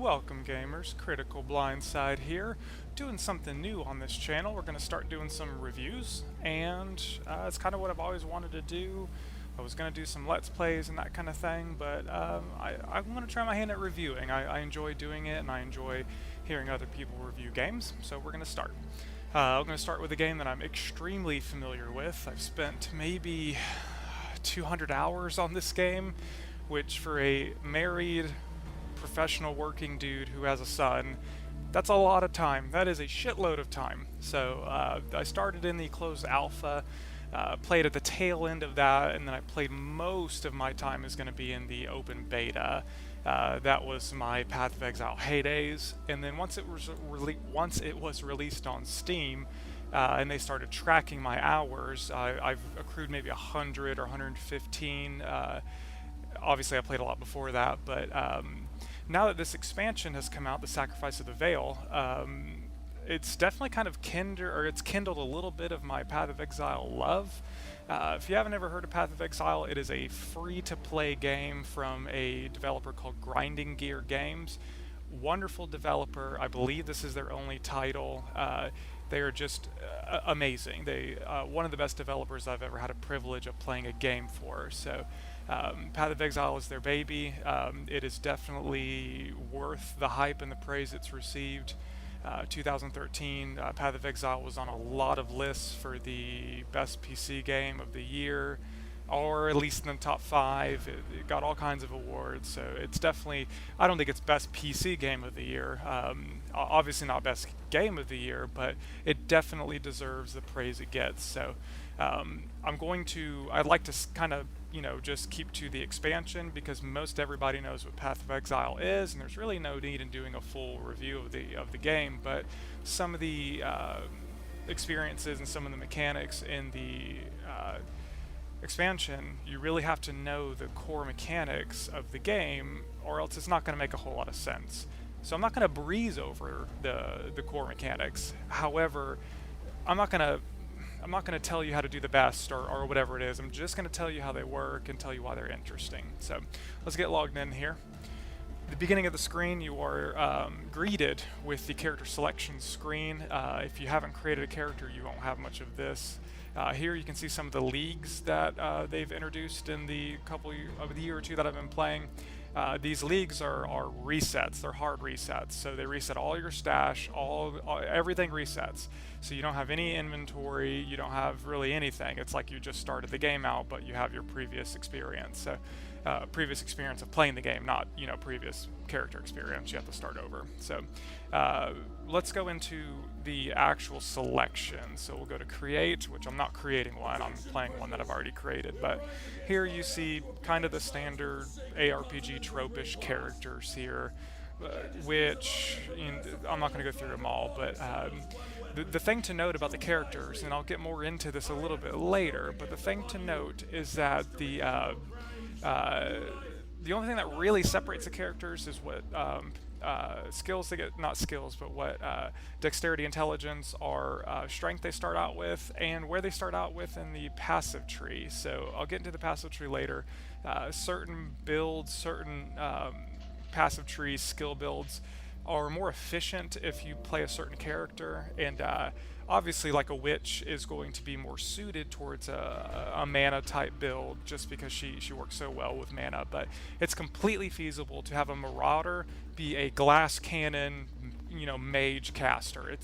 Welcome gamers, Critical Blindside here, doing something new on this channel. We're going to start doing some reviews, and it's kind of what I've always wanted to do. I was going to do some Let's Plays and that kind of thing, but I want to try my hand at reviewing. I enjoy doing it, and I enjoy hearing other people review games, so we're going to start. I'm going to start with a game that I'm extremely familiar with. I've spent maybe 200 hours on this game, which for a married professional working dude who has a son, that's a lot of time. That is a shitload of time. So I started in the closed alpha, played at the tail end of that, and then I played most of my time is going to be in the open beta. That was my Path of Exile heydays, and then once it was released on Steam, and they started tracking my hours, I've accrued maybe 100 or 115. Obviously, I played a lot before that, but now that this expansion has come out, the Sacrifice of the Vaal, it's definitely kind of kindled a little bit of my Path of Exile love. If you haven't ever heard of Path of Exile, it is a free-to-play game from a developer called Grinding Gear Games. Wonderful developer. I believe this is their only title. They are just amazing. They one of the best developers I've ever had a privilege of playing a game for. So Path of Exile is their baby. It is definitely worth the hype and the praise it's received. 2013, Path of Exile was on a lot of lists for the best PC game of the year, or at least in the top 5. It got all kinds of awards, so it's definitely, I don't think it's best PC game of the year, obviously not best game of the year, but it definitely deserves the praise it gets. So I'd like to kind of, just keep to the expansion, because most everybody knows what Path of Exile is, and there's really no need in doing a full review of the game, but some of the experiences and some of the mechanics in the expansion, you really have to know the core mechanics of the game, or else it's not going to make a whole lot of sense. So I'm not going to breeze over the core mechanics. However, I'm not going to tell you how to do the best or whatever it is. I'm just going to tell you how they work and tell you why they're interesting. So let's get logged in here. At the beginning of the screen, you are greeted with the character selection screen. If you haven't created a character, you won't have much of this. Here you can see some of the leagues that they've introduced in the year or two that I've been playing. These leagues are resets. They're hard resets, so they reset all your stash, everything resets. So you don't have any inventory, you don't have really anything. It's like you just started the game out, but you have your previous experience. So previous experience of playing the game, not previous character experience. You have to start over. So let's go into the actual selection. So we'll go to create, which I'm not creating one, I'm playing one that I've already created. But here you see kind of the standard ARPG tropish characters here, which I'm not going to go through them all, but the thing to note about the characters, and I'll get more into this a little bit later, but the thing to note is that the only thing that really separates the characters is what skills they get, not skills, but what dexterity, intelligence, or strength they start out with, and where they start out with in the passive tree. So I'll get into the passive tree later. Certain builds, certain passive tree skill builds are more efficient if you play a certain character, and obviously like a witch is going to be more suited towards a mana type build, just because she works so well with mana. But it's completely feasible to have a marauder be a glass cannon mage caster.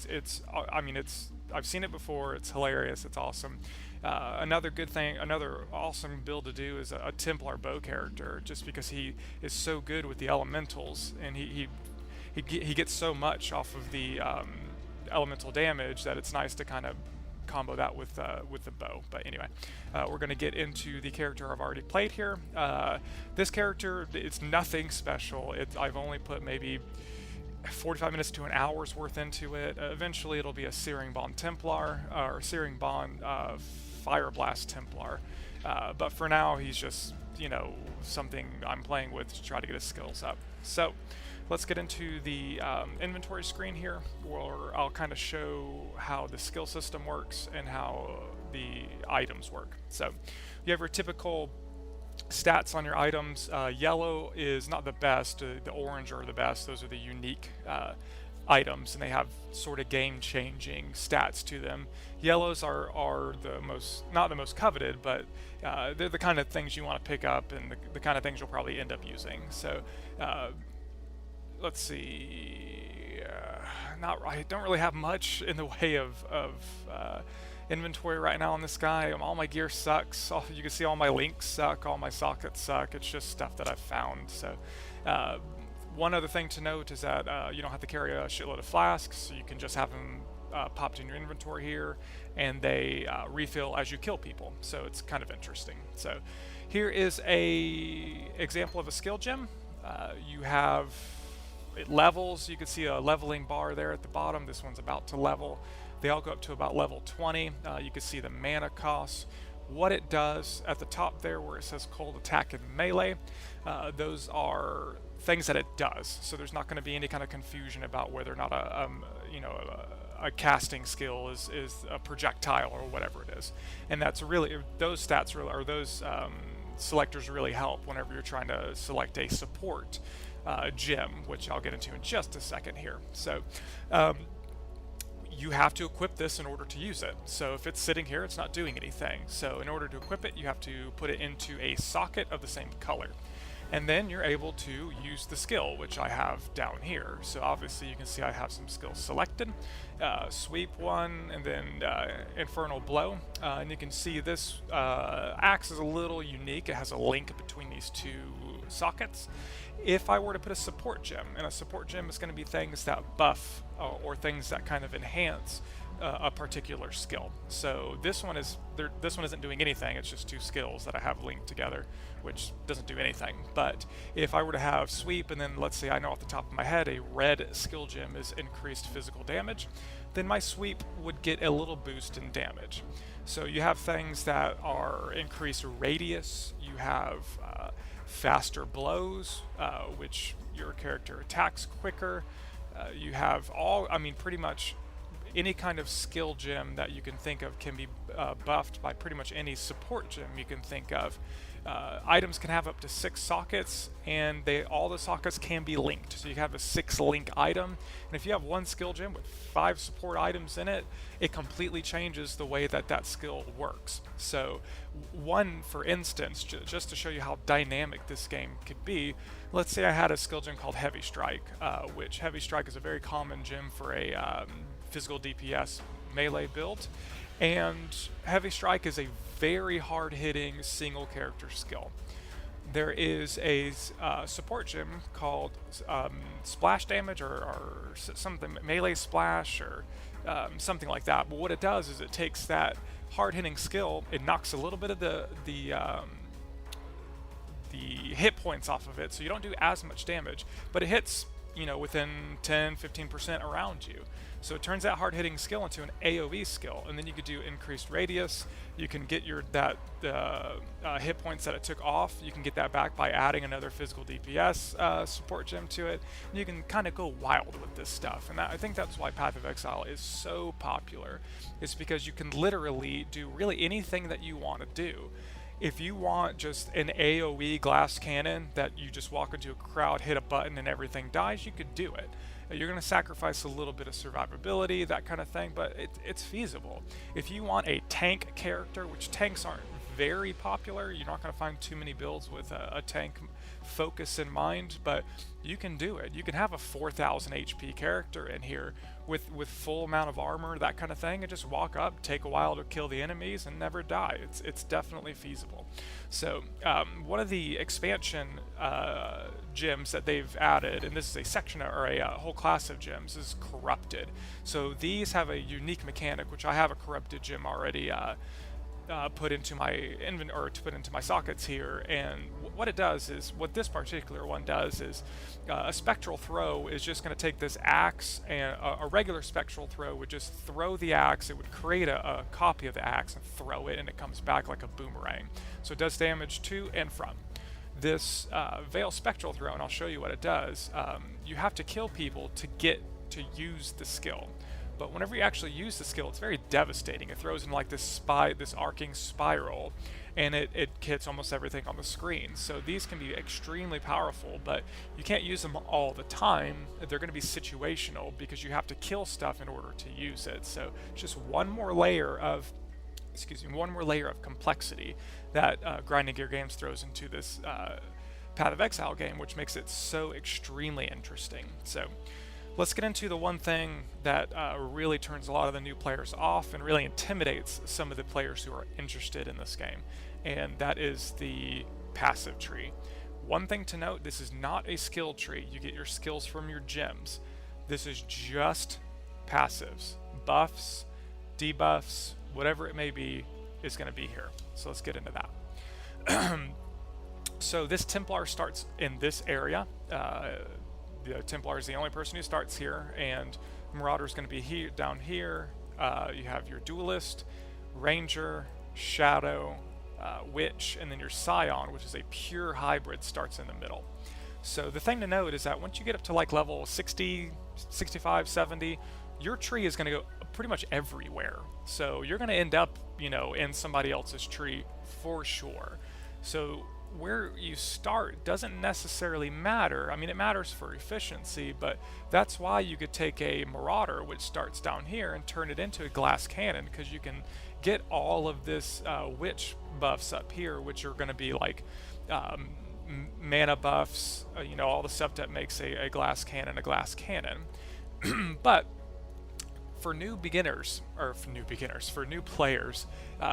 I've seen it before. It's hilarious. It's awesome. Another awesome build to do is a Templar bow character, just because he is so good with the elementals, and he gets so much off of the elemental damage that it's nice to kind of combo that with the bow. But anyway, we're going to get into the character I've already played here. This character, it's nothing special. I've only put maybe 45 minutes to an hour's worth into it. Eventually it'll be a Searing Bond Templar, or Searing Bond Fire Blast Templar. But for now, he's just, something I'm playing with to try to get his skills up. So let's get into the inventory screen here, where I'll kind of show how the skill system works and how the items work. So you have your typical stats on your items. Yellow is not the best. The orange are the best. Those are the unique items, and they have sort of game-changing stats to them. Yellows are the most, not the most coveted, but they're the kind of things you want to pick up, and the kind of things you'll probably end up using. So let's see. I don't really have much in the way of inventory right now on this guy. All my gear sucks. You can see all my links suck, all my sockets suck. It's just stuff that I've found. So one other thing to note is that you don't have to carry a shitload of flasks, so you can just have them popped in your inventory here, and they refill as you kill people. So it's kind of interesting. So here is a example of a skill gem. You have it levels. You can see a leveling bar there at the bottom. This one's about to level. They all go up to about level 20. You can see the mana costs. What it does at the top there where it says cold attack and melee, those are things that it does. So there's not going to be any kind of confusion about whether or not a casting skill is a projectile or whatever it is. And that's really, those stats really, or those selectors really help whenever you're trying to select a support gem, which I'll get into in just a second here. So you have to equip this in order to use it. So if it's sitting here, it's not doing anything. So in order to equip it, you have to put it into a socket of the same color. And then you're able to use the skill, which I have down here. So obviously you can see I have some skills selected. Sweep one, and then Infernal Blow. And you can see this axe is a little unique. It has a link between these two sockets. If I were to put a support gem, and a support gem is going to be things that buff or things that kind of enhance a particular skill. So this one isn't doing anything. It's just two skills that I have linked together, which doesn't do anything. But if I were to have sweep, and then let's say I know off the top of my head a red skill gem is increased physical damage, then my sweep would get a little boost in damage. So you have things that are increased radius. You have faster blows, which your character attacks quicker. You have pretty much any kind of skill gem that you can think of can be buffed by pretty much any support gem you can think of. Items can have up to 6 sockets, and all the sockets can be linked. So you have a 6-link item, and if you have one skill gem with 5 support items in it, it completely changes the way that skill works. So one, for instance, just to show you how dynamic this game could be, let's say I had a skill gem called Heavy Strike, which Heavy Strike is a very common gem for a physical DPS melee build, and Heavy Strike is a very hard-hitting single character skill. There is a support gem called Splash Damage or something, Melee Splash or something like that. But what it does is it takes that hard-hitting skill, it knocks a little bit of the hit points off of it, so you don't do as much damage, but it hits within 10-15% around you. So it turns that hard-hitting skill into an AoE skill, and then you could do increased radius. You can get hit points that it took off. You can get that back by adding another physical DPS support gem to it. And you can kind of go wild with this stuff, and I think that's why Path of Exile is so popular. It's because you can literally do really anything that you want to do. If you want just an AoE glass cannon that you just walk into a crowd, hit a button, and everything dies, you could do it. You're going to sacrifice a little bit of survivability, that kind of thing, but it's feasible. If you want a tank character, which tanks aren't very popular, you're not going to find too many builds with a tank focus in mind, but you can do it. You can have a 4,000 HP character in here with full amount of armor, that kind of thing, and just walk up, take a while to kill the enemies, and never die. It's definitely feasible. So one of the expansion gems that they've added, and this is a section or a whole class of gems, is Corrupted. So these have a unique mechanic, which I have a Corrupted gem already put into my to put into my sockets here, and what it does is, what this particular one does is, a spectral throw is just going to take this axe, and a regular spectral throw would just throw the axe. It would create a copy of the axe and throw it, and it comes back like a boomerang. So it does damage to and from. This Vaal spectral throw, and I'll show you what it does, you have to kill people to get to use the skill. But whenever you actually use the skill, it's very devastating. It throws in like this arcing spiral, and it hits almost everything on the screen. So these can be extremely powerful, but you can't use them all the time. They're going to be situational because you have to kill stuff in order to use it. So just one more layer of complexity that Grinding Gear Games throws into this Path of Exile game, which makes it so extremely interesting. So let's get into the one thing that really turns a lot of the new players off and really intimidates some of the players who are interested in this game, and that is the passive tree. One thing to note, this is not a skill tree. You get your skills from your gems. This is just passives. Buffs, debuffs, whatever it may be is going to be here. So let's get into that. So this Templar starts in this area. The Templar is the only person who starts here, and Marauder is going to be down here. You have your Duelist, Ranger, Shadow, Witch, and then your Scion, which is a pure hybrid, starts in the middle. So the thing to note is that once you get up to like level 60, 65, 70, your tree is going to go pretty much everywhere. So you're going to end up, in somebody else's tree for sure. So where you start doesn't necessarily matter. I mean, it matters for efficiency, but that's why you could take a Marauder, which starts down here, and turn it into a glass cannon, because you can get all of this witch buffs up here, which are going to be like mana buffs, all the stuff that makes a glass cannon a glass cannon. But for new players,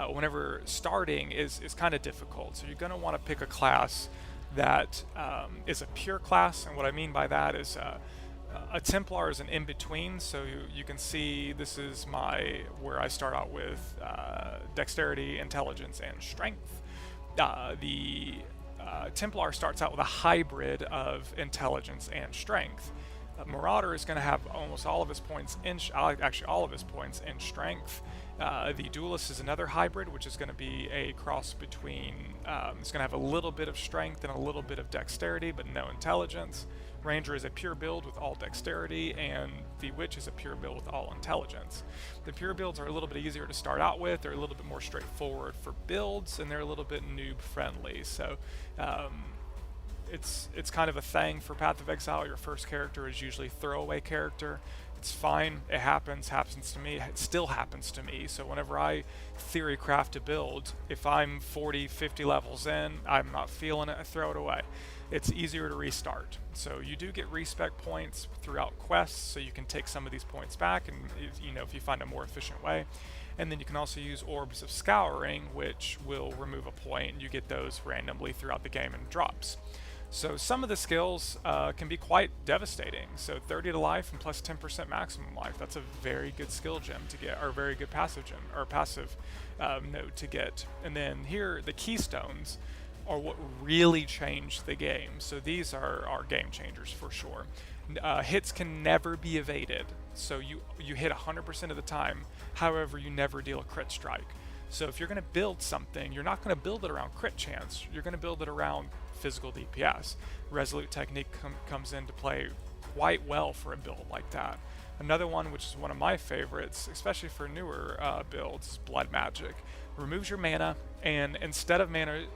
whenever starting is kind of difficult. So you're going to want to pick a class that is a pure class, and what I mean by that is a Templar is an in-between. So you can see this is where I start out with Dexterity, Intelligence, and Strength. The Templar starts out with a hybrid of Intelligence and Strength. Marauder is going to have almost all of his points actually all of his points in Strength. The Duelist is another hybrid, which is going to be a cross between, it's going to have a little bit of Strength and a little bit of Dexterity, but no Intelligence. Ranger is a pure build with all Dexterity, and the Witch is a pure build with all Intelligence. The pure builds are a little bit easier to start out with, they're a little bit more straightforward for builds, and they're a little bit noob friendly. So it's kind of a thing for Path of Exile. Your first character is usually throwaway character. It's fine. It happens to me. It still happens to me. So whenever I theory craft a build, if I'm 40, 50 levels in, I'm not feeling it, I throw it away. It's easier to restart. So you do get respec points throughout quests, so you can take some of these points back, and if you find a more efficient way. And then you can also use Orbs of Scouring, which will remove a point, and you get those randomly throughout the game in drops. So some of the skills can be quite devastating. So 30 to life and plus 10% maximum life. That's a very good skill gem to get, or very good passive gem, or passive node to get. And then here, the keystones are what really change the game. So these are game changers for sure. Hits can never be evaded. So you hit 100% of the time. However, you never deal a crit strike. So if you're going to build something, you're not going to build it around crit chance. You're going to build it around physical DPS. Resolute Technique comes into play quite well for a build like that. Another one, which is one of my favorites, especially for newer builds, is Blood Magic. Removes your mana, and instead of mana,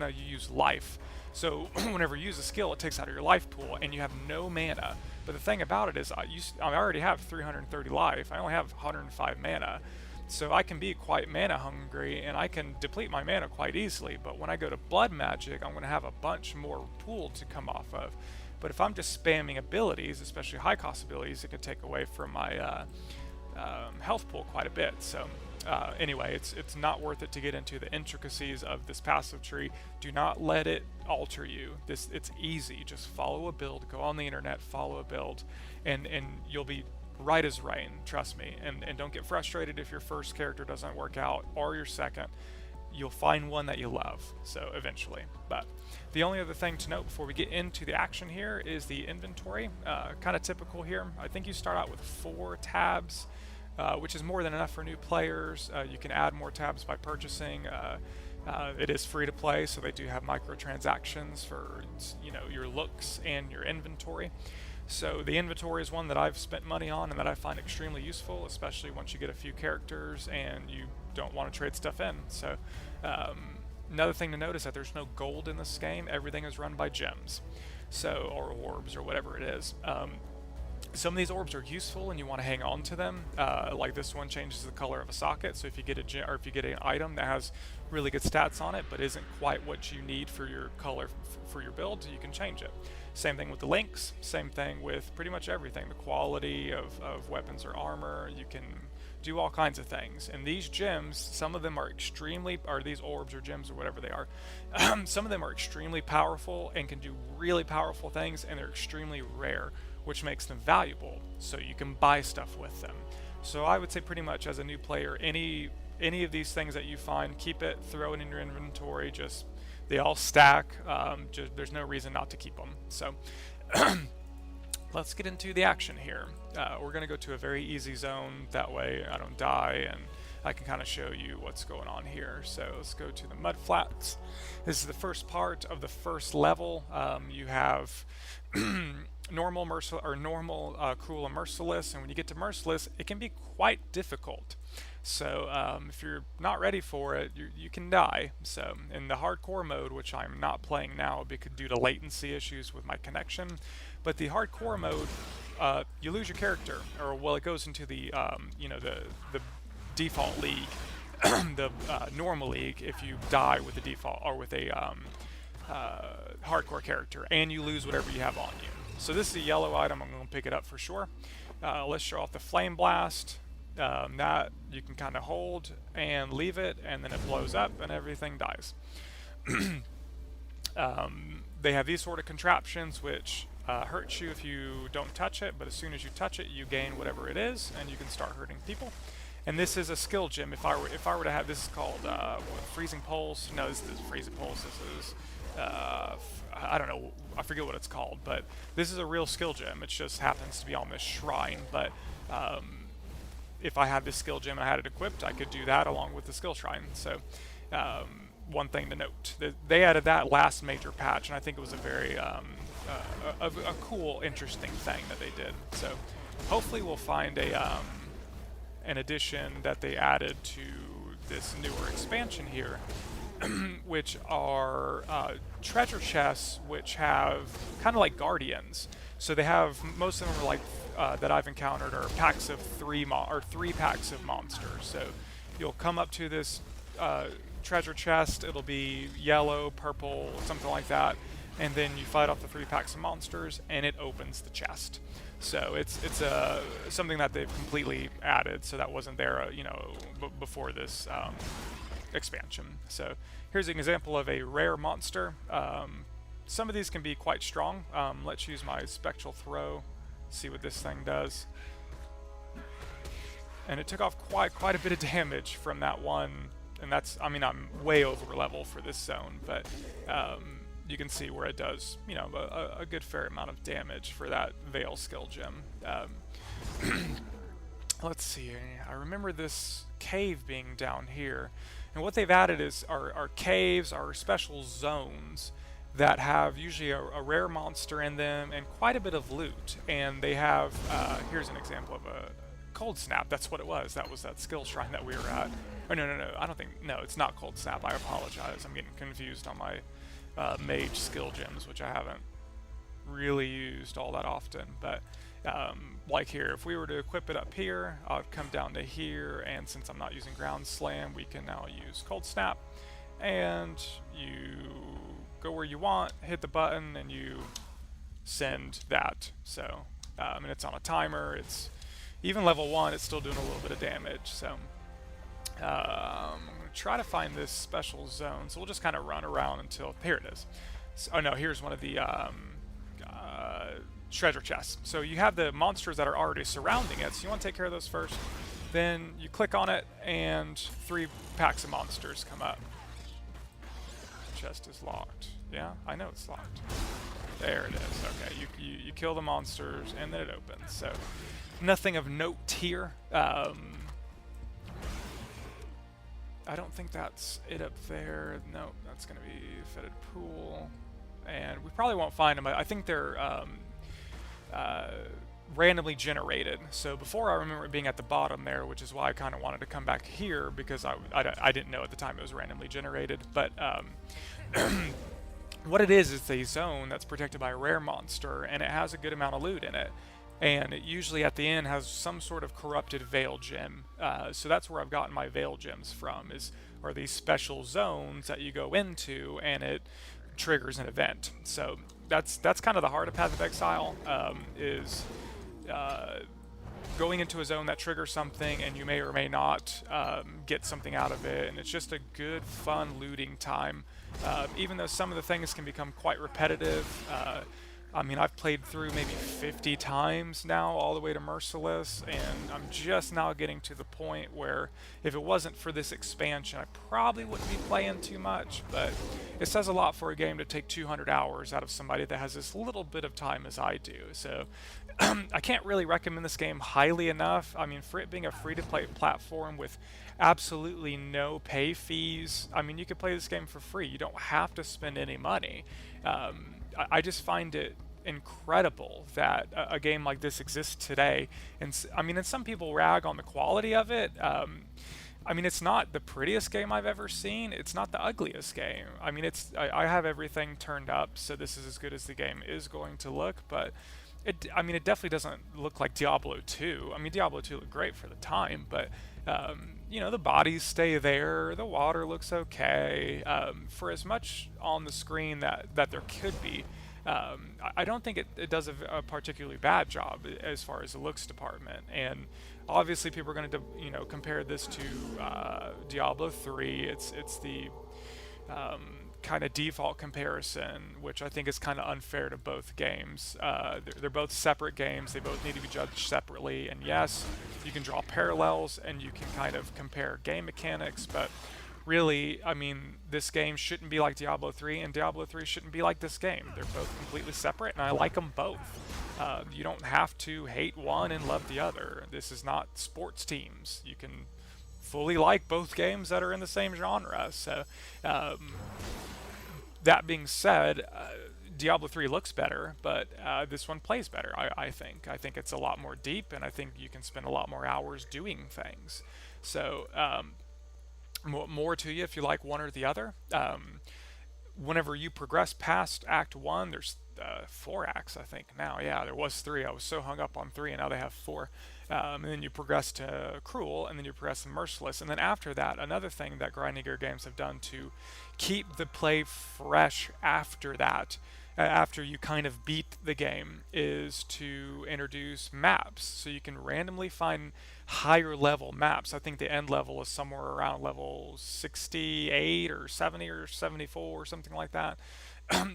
you use life. So whenever you use a skill, it takes out of your life pool, and you have no mana. But the thing about it is, I already have 330 life. I only have 105 mana. So I can be quite mana hungry, and I can deplete my mana quite easily, but when I go to Blood Magic, I'm going to have a bunch more pool to come off of. But if I'm just spamming abilities, especially high cost abilities, it can take away from my health pool quite a bit. So anyway, it's not worth it to get into the intricacies of this passive tree. Do not let it alter you. It's easy. Just follow a build, go on the internet, follow a build, and you'll be right as rain, trust me. And don't get frustrated if your first character doesn't work out, or your second. You'll find one that you love, so eventually. But the only other thing to note before we get into the action here is the inventory. Kind of typical here. I think you start out with 4 tabs, which is more than enough for new players. You can add more tabs by purchasing. It is free to play, so they do have microtransactions for your looks and your inventory. So the inventory is one that I've spent money on and that I find extremely useful, especially once you get a few characters and you don't want to trade stuff in. So another thing to note is that there's no gold in this game. Everything is run by gems, so, or orbs or whatever it is. Some of these orbs are useful and you want to hang on to them. Like this one changes the color of a socket, so if you get a gem, or if you get an item that has really good stats on it but isn't quite what you need for your color for your build, you can change it. Same thing with the links, same thing with pretty much everything. The quality of weapons or armor, you can do all kinds of things. And these gems, some of them are extremely, or these orbs or gems or whatever they are, some of them are extremely powerful and can do really powerful things, and they're extremely rare, which makes them valuable, so you can buy stuff with them. So I would say pretty much as a new player, any of these things that you find, keep it, throw it in your inventory, just they all stack, there's no reason not to keep them. So let's get into the action here. We're going to go to a very easy zone, that way I don't die and I can kind of show you what's going on here. So let's go to the mud flats. This is the first part of the first level. You have normal, cruel, and merciless, and when you get to merciless, it can be quite difficult. So if you're not ready for it, you can die. So in the hardcore mode, which I'm not playing now because due to latency issues with my connection, but the hardcore mode, you lose your character, or well, it goes into the the default league, the normal league, if you die with the default or with a hardcore character, and you lose whatever you have on you. So this is a yellow item. I'm going to pick it up for sure. Let's show off the flame blast. That you can kind of hold and leave it, and then it blows up and everything dies. They have these sort of contraptions which hurt you if you don't touch it, but as soon as you touch it, you gain whatever it is, and you can start hurting people. And this is a skill gem. If I were to have, this is called freezing pulse. No, this is freezing pulse. This is I don't know. I forget what it's called, but this is a real skill gem. It just happens to be on this shrine, but if I had this skill gem and I had it equipped, I could do that along with the skill shrine. So one thing to note, they added that last major patch, and I think it was a very a cool, interesting thing that they did. So hopefully we'll find an addition that they added to this newer expansion here, which are treasure chests, which have kind of like guardians. So they have, most of them are like that I've encountered are packs of three packs of monsters. So you'll come up to this treasure chest. It'll be yellow, purple, something like that, and then you fight off the 3 packs of monsters, and it opens the chest. So it's something that they've completely added. So that wasn't there, before this expansion. So here's an example of a rare monster. Some of these can be quite strong. Let's use my spectral throw, see what this thing does. And it took off quite a bit of damage from that one, and that's, I mean, I'm way over level for this zone, but you can see where it does, a good fair amount of damage for that Vaal skill gem. Let's see, I remember this cave being down here, and what they've added are caves, are special zones that have usually a rare monster in them and quite a bit of loot. And they have, here's an example of a cold snap. That's what it was. That was that skill shrine that we were at. Oh, no, I don't think, no, it's not cold snap. I apologize. I'm getting confused on my mage skill gems, which I haven't really used all that often. But like here, if we were to equip it up here, I'd come down to here, and since I'm not using ground slam, we can now use cold snap, and you go where you want, hit the button, and you send that. So and it's on a timer. It's even level 1, it's still doing a little bit of damage. So I'm gonna try to find this special zone. So we'll just kind of run around until, here it is. So, oh no, here's one of the treasure chests. So you have the monsters that are already surrounding it, so you want to take care of those first. Then you click on it, and 3 packs of monsters come up. Chest is locked. Yeah, I know it's locked. There it is. Okay, you kill the monsters, and then it opens. So nothing of note here. I don't think that's it up there. No, that's going to be fetid pool, and we probably won't find them. I think they're randomly generated. So before I remember it being at the bottom there, which is why I kind of wanted to come back here because I didn't know at the time it was randomly generated. But what it is a zone that's protected by a rare monster, and it has a good amount of loot in it. And it usually at the end has some sort of corrupted Vaal gem. So that's where I've gotten my Vaal gems from, are these special zones that you go into and it triggers an event. So that's kind of the heart of Path of Exile, is uh, going into a zone that triggers something, and you may or may not get something out of it, and it's just a good, fun looting time. Even though some of the things can become quite repetitive. I mean, I've played through maybe 50 times now, all the way to Merciless, and I'm just now getting to the point where if it wasn't for this expansion, I probably wouldn't be playing too much, but it says a lot for a game to take 200 hours out of somebody that has as little bit of time as I do. So I can't really recommend this game highly enough. I mean, for it being a free-to-play platform with absolutely no pay fees, I mean, you could play this game for free. You don't have to spend any money. I just find it incredible that a game like this exists today. And I mean, and some people rag on the quality of it. I mean, it's not the prettiest game I've ever seen. It's not the ugliest game. I mean, I have everything turned up, so this is as good as the game is going to look. But I mean, it definitely doesn't look like Diablo 2. I mean, Diablo 2 looked great for the time, but you know, the bodies stay there. The water looks okay. For as much on the screen that there could be, I don't think it does a particularly bad job as far as the looks department. And obviously, people are going to compare this to Diablo 3. It's the kind of default comparison, which I think is kind of unfair to both games. They're both separate games. They both need to be judged separately. And yes, you can draw parallels and you can kind of compare game mechanics, but really, I mean, this game shouldn't be like Diablo 3, and Diablo 3 shouldn't be like this game. They're both completely separate, and I like them both. You don't have to hate one and love the other. This is not sports teams. You can fully like both games that are in the same genre. So, that being said, Diablo 3 looks better, but this one plays better, I think. I think it's a lot more deep, and I think you can spend a lot more hours doing things. So, more to you if you like one or the other. Whenever you progress past Act 1, there's 4 acts, I think, now. Yeah, there was 3. I was so hung up on 3, and now they have 4. And then you progress to Cruel, and then you progress to Merciless. And then after that, another thing that grinding gear games have done to keep the play fresh after that, after you kind of beat the game, is to introduce maps. So you can randomly find higher level maps. I think the end level is somewhere around level 68 or 70 or 74 or something like that.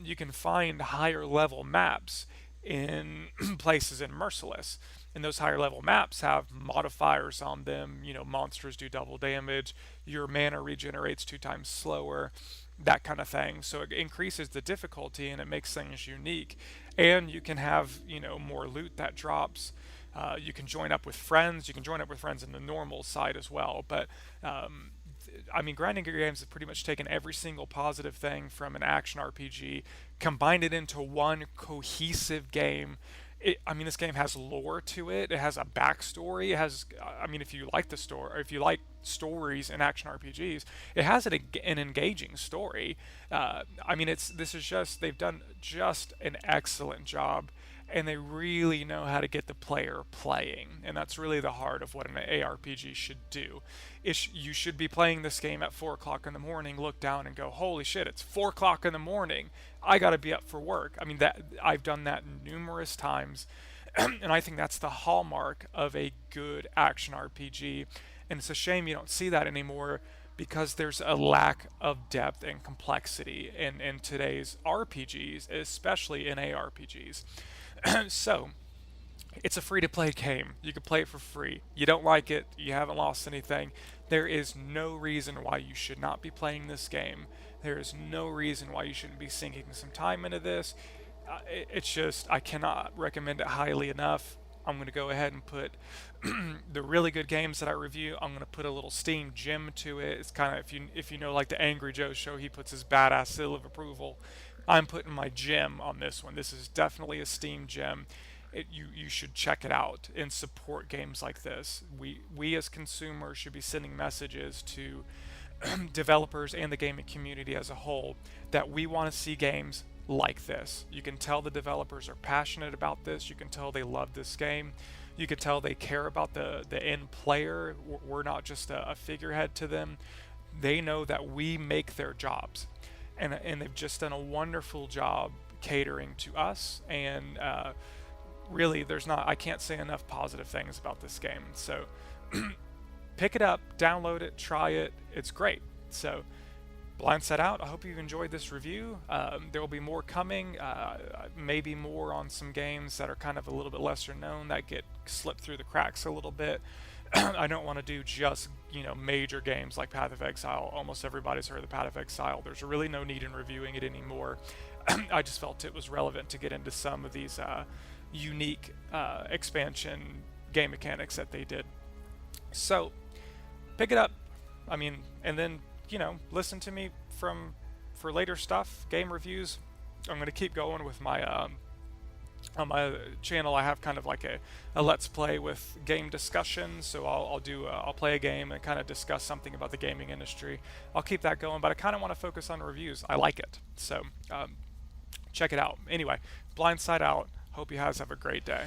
You can find higher level maps in places in Merciless. And those higher level maps have modifiers on them. You know, monsters do double damage, your mana regenerates 2 times slower, that kind of thing. So it increases the difficulty and it makes things unique. And you can have, more loot that drops. You can join up with friends. You can join up with friends in the normal side as well. But I mean, grinding gear games have pretty much taken every single positive thing from an action RPG, combined it into one cohesive game. I mean, this game has lore to it. It has a backstory. It has, I mean, if you like the story, or if you like stories in action RPGs, it has an engaging story. I mean, they've done just an excellent job, and they really know how to get the player playing, and that's really the heart of what an ARPG should do. You should be playing this game at 4 o'clock in the morning, look down and go, holy shit, it's 4 o'clock in the morning. I gotta be up for work. I mean, I've done that numerous times, and I think that's the hallmark of a good action RPG, and it's a shame you don't see that anymore, because there's a lack of depth and complexity in today's RPGs, especially in ARPGs. So, it's a free-to-play game. You can play it for free. You don't like it, you haven't lost anything. There is no reason why you should not be playing this game. There is no reason why you shouldn't be sinking some time into this. It's just, I cannot recommend it highly enough. I'm going to go ahead and put the really good games that I review, I'm going to put a little Steam gem to it. It's kind of, if you know, like the Angry Joe show, he puts his badass seal of approval. I'm putting my gem on this one. This is definitely a Steam gem. you should check it out and support games like this. We as consumers should be sending messages to developers and the gaming community as a whole that we want to see games like this. You can tell the developers are passionate about this. You can tell they love this game. You can tell they care about the end player. We're not just a figurehead to them. They know that we make their jobs, and they've just done a wonderful job catering to us. And really, I can't say enough positive things about this game. So pick it up, download it, try it. It's great. So Blind Side Out, I hope you've enjoyed this review. There will be more coming, maybe more on some games that are kind of a little bit lesser known that get slipped through the cracks a little bit. I don't want to do just, major games like Path of Exile. Almost everybody's heard of the Path of Exile. There's really no need in reviewing it anymore. I just felt it was relevant to get into some of these unique expansion game mechanics that they did. So pick it up, and then listen to me for later stuff, game reviews. I'm going to keep going with my on my channel. I have kind of like a let's play with game discussion. So I'll play a game and kind of discuss something about the gaming industry. I'll keep that going, but I kind of want to focus on reviews. I like it, so check it out. Anyway, Blind Side Out. Hope you guys have a great day.